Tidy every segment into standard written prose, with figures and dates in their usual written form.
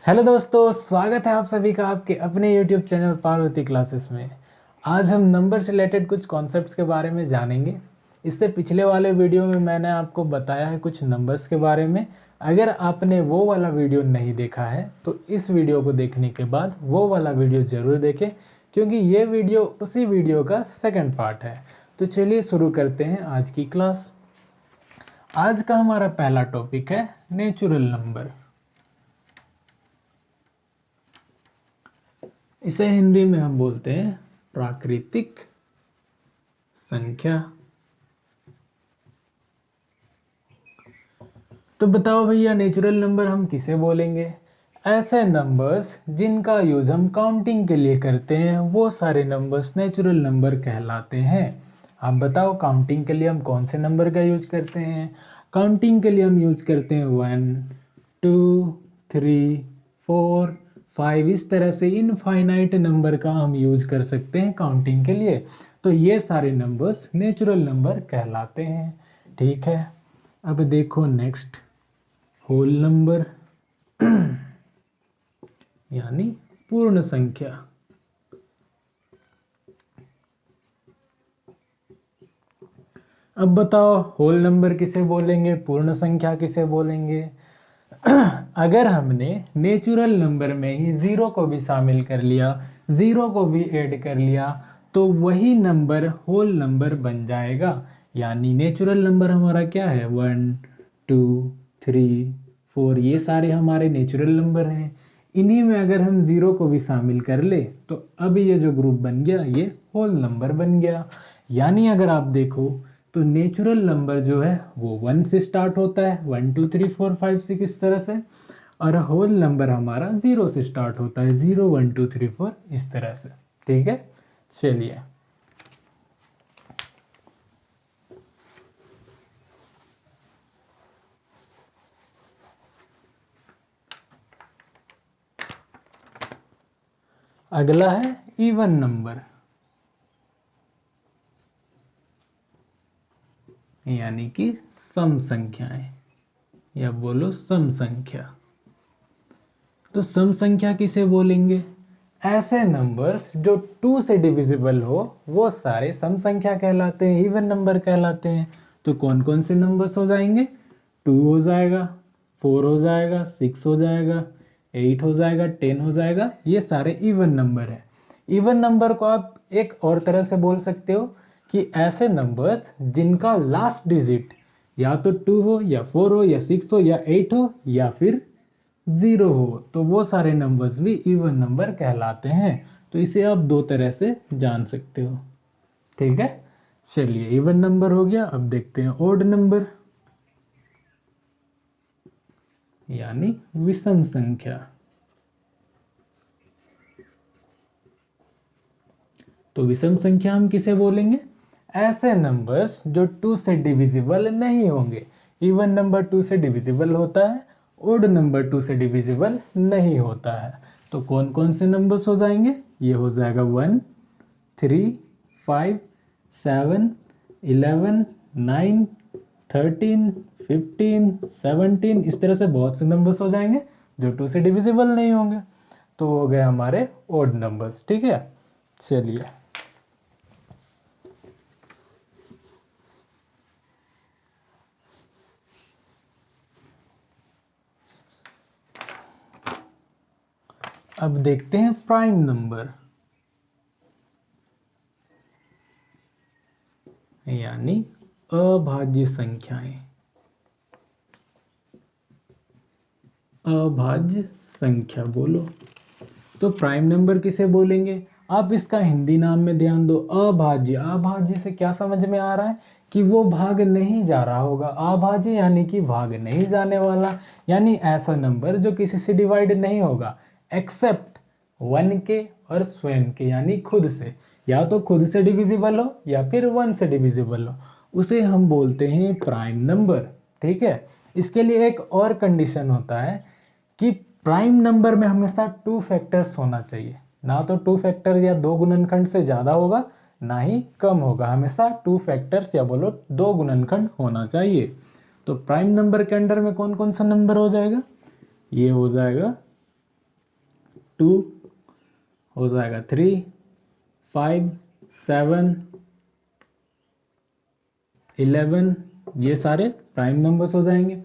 Hello दोस्तों, स्वागत है आप सभी का आपके अपने YouTube चैनल पार्वती क्लासेस में। आज हम नंबर से रिलेटेड कुछ कॉन्सेप्ट्स के बारे में जानेंगे। इससे पिछले वाले वीडियो में मैंने आपको बताया है कुछ नंबर्स के बारे में। अगर आपने वो वाला वीडियो नहीं देखा है तो इस वीडियो को देखने के बाद वो वाला वीडियो ज़रूर देखें, क्योंकि ये वीडियो उसी वीडियो का सेकंड पार्ट है। तो चलिए शुरू करते हैं आज की क्लास। आज का हमारा पहला टॉपिक है नेचुरल नंबर। इसे हिंदी में हम बोलते हैं प्राकृतिक संख्या। तो बताओ भैया, नेचुरल नंबर हम किसे बोलेंगे? ऐसे नंबर्स जिनका यूज हम काउंटिंग के लिए करते हैं वो सारे नंबर्स नेचुरल नंबर कहलाते हैं। आप बताओ, काउंटिंग के लिए हम कौन से नंबर का यूज करते हैं? काउंटिंग के लिए हम यूज करते हैं 1 2 3 4 5, इस तरह से इनफाइनाइट नंबर का हम यूज कर सकते हैं काउंटिंग के लिए। तो ये सारे नंबर्स नेचुरल नंबर कहलाते हैं। ठीक है, अब देखो नेक्स्ट, होल नंबर यानी पूर्ण संख्या। अब बताओ, होल नंबर किसे बोलेंगे, पूर्ण संख्या किसे बोलेंगे? अगर हमने नेचुरल नंबर में ही ज़ीरो को भी शामिल कर लिया, ज़ीरो को भी ऐड कर लिया, तो वही नंबर होल नंबर बन जाएगा। यानी नेचुरल नंबर हमारा क्या है? 1 2 3 4, ये सारे हमारे नेचुरल नंबर हैं। इन्हीं में अगर हम ज़ीरो को भी शामिल कर ले तो अब ये जो ग्रुप बन गया ये होल नंबर बन गया। यानी अगर आप देखो तो नेचुरल नंबर जो है वो 1 से स्टार्ट होता है, 1 2 3 4 5 6 इस तरह से। और होल नंबर हमारा 0 से स्टार्ट होता है, 0 1 2 3 4 इस तरह से। ठीक है, चलिए अगला है इवन नंबर, यानी कि सम संख्याएं, या बोलो सम संख्या। तो सम संख्या किसे बोलेंगे? ऐसे नंबर्स जो 2 से डिविजिबल हो वो सारे सम संख्या कहलाते हैं, इवन नंबर कहलाते हैं। तो कौन कौन से नंबर्स हो जाएंगे? 2 हो जाएगा, 4 हो जाएगा, 6 हो जाएगा, 8 हो जाएगा, 10 हो जाएगा, ये सारे इवन नंबर है। इवन नंबर को आप एक और तरह से बोल सकते हो कि ऐसे नंबर्स जिनका लास्ट डिजिट या तो 2 हो या 4 हो या 6 हो या 8 हो या फिर 0 हो, तो वो सारे नंबर्स भी इवन नंबर कहलाते हैं। तो इसे आप दो तरह से जान सकते हो। ठीक है, चलिए इवन नंबर हो गया। अब देखते हैं ओड नंबर, यानी विषम संख्या। तो विषम संख्या हम किसे बोलेंगे? ऐसे नंबर्स जो 2 से डिविजिबल नहीं होंगे। इवन नंबर 2 से डिविजिबल होता है, ओड नंबर 2 से डिविजिबल नहीं होता है। तो कौन कौन से नंबर्स हो जाएंगे? ये हो जाएगा 1 3 5 7 11 9 13 15 17, इस तरह से बहुत से नंबर्स हो जाएंगे जो 2 से डिविजिबल नहीं होंगे। तो हो गए हमारे ओड नंबर्स। ठीक है, चलिए अब देखते हैं प्राइम नंबर, यानी अभाज्य संख्याएं। अभाज्य संख्या बोलो। तो प्राइम नंबर किसे बोलेंगे? आप इसका हिंदी नाम में ध्यान दो, अभाज्य। अभाज्य से क्या समझ में आ रहा है? कि वो भाग नहीं जा रहा होगा। अभाज्य यानी कि भाग नहीं जाने वाला, यानी ऐसा नंबर जो किसी से डिवाइड नहीं होगा एक्सेप्ट 1 के और स्वयं के, यानी खुद से। या तो खुद से डिविजिबल हो या फिर 1 से डिविजिबल हो, उसे हम बोलते हैं प्राइम नंबर। ठीक है, इसके लिए एक और कंडीशन होता है कि प्राइम नंबर में हमेशा 2 फैक्टर्स होना चाहिए। ना तो 2 फैक्टर या 2 गुणनखंड से ज़्यादा होगा, ना ही कम होगा। हमेशा 2 फैक्टर्स या बोलो 2 गुणनखंड होना चाहिए। तो प्राइम नंबर के अंडर में कौन कौन सा नंबर हो जाएगा? ये हो जाएगा 2 हो जाएगा 3, 5, 7, 11, ये सारे प्राइम नंबर्स हो जाएंगे।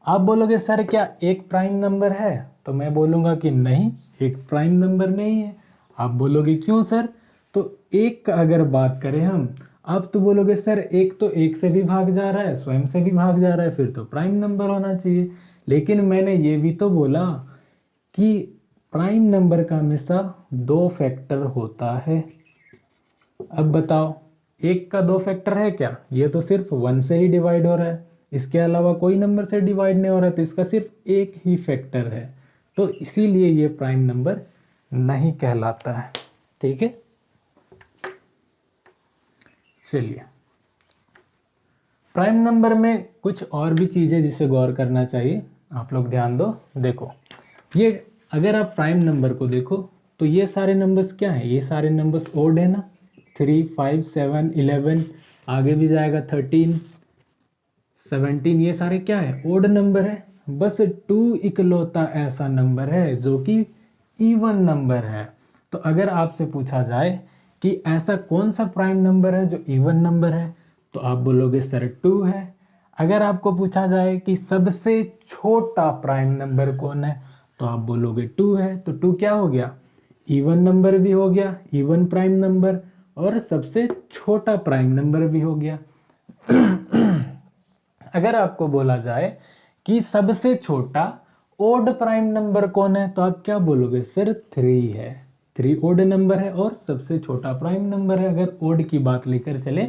आप बोलोगे सर क्या एक प्राइम नंबर है, तो मैं बोलूँगा कि नहीं, एक प्राइम नंबर नहीं है। आप बोलोगे क्यों सर, तो एक का अगर बात करें हम, आप तो बोलोगे सर एक तो एक से भी भाग जा रहा है, स्वयं से भी भाग जा रहा है, फिर तो प्राइम नंबर होना चाहिए। लेकिन मैंने ये भी तो बोला कि प्राइम नंबर का हमेशा 2 फैक्टर होता है। अब बताओ, एक का 2 फैक्टर है क्या? ये तो सिर्फ 1 से ही डिवाइड हो रहा है, इसके अलावा कोई नंबर से डिवाइड नहीं हो रहा है, तो इसका सिर्फ एक ही फैक्टर है, तो इसीलिए ये प्राइम नंबर नहीं कहलाता है। ठीक है, चलिए प्राइम नंबर में कुछ और भी चीज़ें जिसे गौर करना चाहिए, आप लोग ध्यान दो। देखो ये अगर आप प्राइम नंबर को देखो तो ये सारे नंबर्स क्या हैं, ये सारे नंबर्स ओड है ना, 3, 5, 7, 11, आगे भी जाएगा 13, 17, ये सारे क्या है, ओड नंबर है। बस 2 इकलौता ऐसा नंबर है जो कि इवन नंबर है। तो अगर आपसे पूछा जाए कि ऐसा कौन सा प्राइम नंबर है जो इवन नंबर है, तो आप बोलोगे सर 2 है। अगर आपको पूछा जाए कि सबसे छोटा प्राइम नंबर कौन है, तो आप बोलोगे 2 है। तो 2 क्या हो गया, इवन नंबर भी हो गया, इवन प्राइम नंबर, और सबसे छोटा प्राइम नंबर भी हो गया। अगर आपको बोला जाए कि सबसे छोटा ओड प्राइम नंबर कौन है, तो आप क्या बोलोगे सर 3 है। 3 ओड नंबर है और सबसे छोटा प्राइम नंबर है, अगर ओड की बात लेकर चले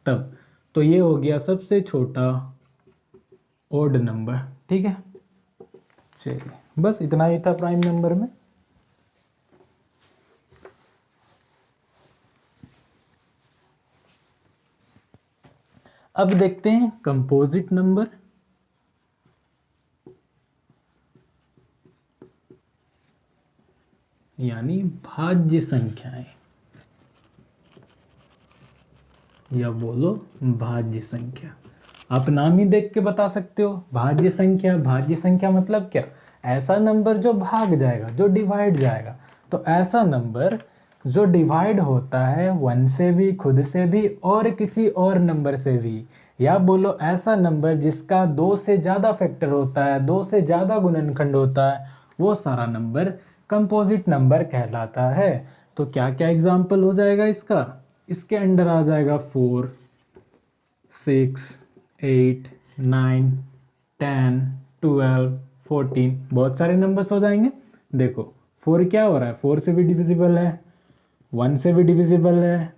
तब। तो ये हो गया सबसे छोटा ओड नंबर। ठीक है, चलिए बस इतना ही था प्राइम नंबर में। अब देखते हैं कंपोजिट नंबर, यानी भाज्य संख्याएं, या बोलो भाज्य संख्या। आप नाम ही देख के बता सकते हो, भाज्य संख्या। भाज्य संख्या मतलब क्या, ऐसा नंबर जो भाग जाएगा, जो डिवाइड जाएगा। तो ऐसा नंबर जो डिवाइड होता है 1 से भी, खुद से भी, और किसी और नंबर से भी। या बोलो ऐसा नंबर जिसका 2 से ज़्यादा फैक्टर होता है, 2 से ज़्यादा गुणनखंड होता है, वो सारा नंबर कंपोजिट नंबर कहलाता है। तो क्या क्या एग्जाम्पल हो जाएगा इसका, इसके अंडर आ जाएगा 4, 6, 8, 9, 10, 12, 14, बहुत सारे नंबर्स हो जाएंगे। देखो 4 क्या हो रहा है, 4 से भी डिविजिबल है, 1 से भी डिविजिबल है,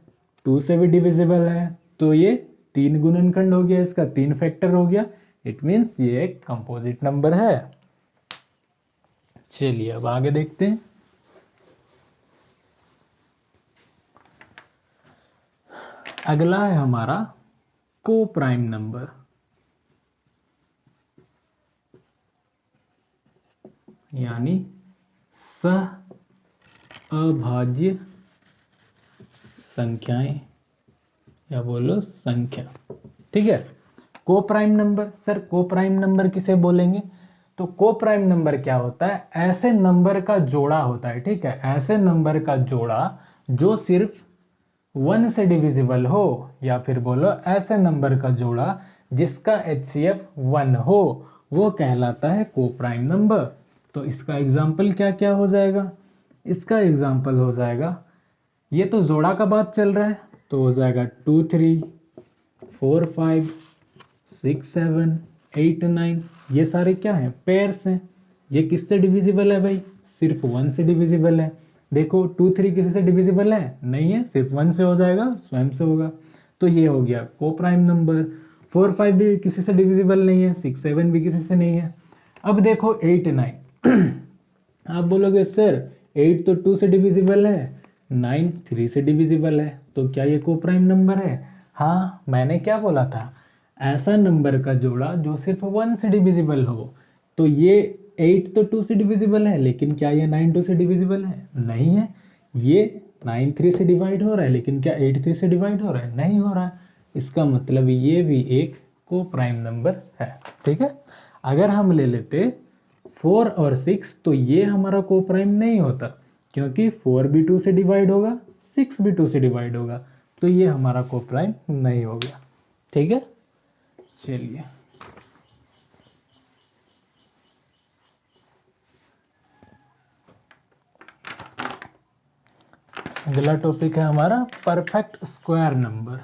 2 से भी डिविजिबल है। तो ये 3 गुणनखंड हो गया, इसका 3 फैक्टर हो गया। इट मीन्स ये एक कंपोजिट नंबर है। चलिए अब आगे देखते हैं। अगला है हमारा को प्राइम नंबर, यानी सह अभाज्य संख्याएं, या बोलो संख्या। ठीक है, को प्राइम नंबर, सर को प्राइम नंबर किसे बोलेंगे, तो को प्राइम नंबर क्या होता है, ऐसे नंबर का जोड़ा होता है। ठीक है, ऐसे नंबर का जोड़ा जो सिर्फ 1 से डिविजिबल हो, या फिर बोलो ऐसे नंबर का जोड़ा जिसका HCF 1 हो, वो कहलाता है को प्राइम नंबर। तो इसका एग्जाम्पल क्या क्या हो जाएगा, इसका एग्जाम्पल हो जाएगा, ये तो जोड़ा का बात चल रहा है, तो हो जाएगा 2, 3, 4, 5, 6, 7, 8, 9, ये सारे क्या हैं, पेयर्स हैं। ये किससे डिविजिबल है भाई, सिर्फ 1 से डिविजिबल है। देखो 2, 3 किसी से डिविजिबल है, नहीं है, सिर्फ 1 से हो जाएगा, स्वयं से होगा। तो ये हो गया को प्राइम नंबर। 4, 5 भी किसी से डिविजिबल नहीं है, 6, 7 भी किसी से नहीं है। अब देखो 8, 9 आप बोलोगे सर 8 तो 2 से डिविजिबल है, 9 3 से डिविजिबल है, तो क्या ये को प्राइम नंबर है? हाँ, मैंने क्या बोला था, ऐसा नंबर का जोड़ा जो सिर्फ 1 से डिविजिबल हो। तो ये 8 तो 2 से डिविजिबल है, लेकिन क्या ये 9 2 से डिविजिबल है? नहीं है। ये 9 3 से डिवाइड हो रहा है, लेकिन क्या 8 3 से डिवाइड हो रहा है? नहीं हो रहा है। इसका मतलब ये भी एक को प्राइम नंबर है। ठीक है, अगर हम ले लेते 4 और 6, तो ये हमारा को प्राइम नहीं होता। क्योंकि 4 भी 2 से डिवाइड होगा, 6 भी 2 से डिवाइड होगा, तो ये हमारा कोप्राइम नहीं हो गया। ठीक है, चलिए अगला टॉपिक है हमारा परफेक्ट स्क्वायर नंबर।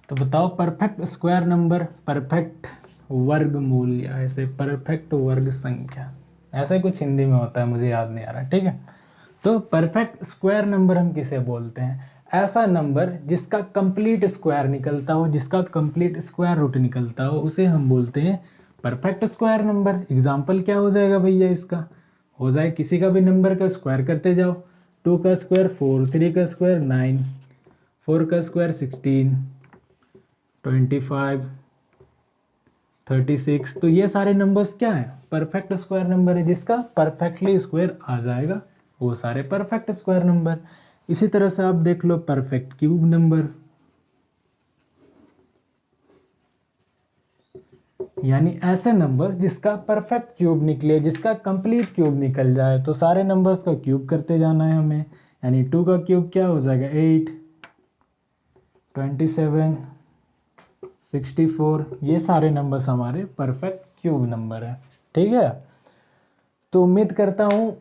तो बताओ परफेक्ट स्क्वायर नंबर, परफेक्ट वर्गमूल या ऐसे परफेक्ट वर्ग संख्या, ऐसा कुछ हिंदी में होता है, मुझे याद नहीं आ रहा। ठीक है, तो परफेक्ट स्क्वायर नंबर हम किसे बोलते हैं? ऐसा नंबर जिसका कंप्लीट स्क्वायर निकलता हो, जिसका कंप्लीट स्क्वायर रूट निकलता हो, उसे हम बोलते हैं परफेक्ट स्क्वायर नंबर। एग्जाम्पल क्या हो जाएगा भैया इसका? हो जाए किसी का भी नंबर का स्क्वायर करते जाओ, 2 का स्क्वायर 4, 3 का स्क्वायर 9, 4 का स्क्वायर 16, 25, 36। तो ये सारे नंबर्स क्या है? परफेक्ट स्क्वायर नंबर है, जिसका परफेक्टली स्क्वायर आ जाएगा वो सारे परफेक्ट स्क्वायर नंबर। इसी तरह से आप देख लो परफेक्ट क्यूब नंबर, यानी ऐसे नंबर्स जिसका परफेक्ट क्यूब निकले, जिसका कंप्लीट क्यूब निकल जाए, तो सारे नंबर्स का क्यूब करते जाना है हमें। यानी 2 का क्यूब क्या हो जाएगा? 8, 27, 64। ये सारे नंबर्स हमारे परफेक्ट क्यूब नंबर है। ठीक है, तो उम्मीद करता हूँ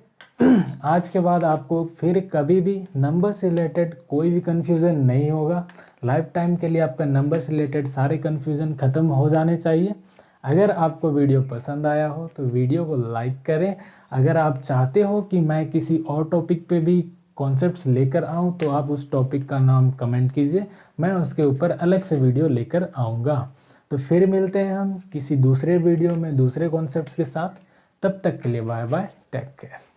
आज के बाद आपको फिर कभी भी नंबर से रिलेटेड कोई भी कन्फ्यूज़न नहीं होगा। लाइफ टाइम के लिए आपका नंबर से रिलेटेड सारे कन्फ्यूज़न ख़त्म हो जाने चाहिए। अगर आपको वीडियो पसंद आया हो तो वीडियो को लाइक करें। अगर आप चाहते हो कि मैं किसी और टॉपिक पे भी कॉन्सेप्ट्स लेकर आऊँ तो आप उस टॉपिक का नाम कमेंट कीजिए, मैं उसके ऊपर अलग से वीडियो लेकर आऊँगा। तो फिर मिलते हैं हम किसी दूसरे वीडियो में दूसरे कॉन्सेप्ट्स के साथ। तब तक के लिए बाय बाय, टेक केयर।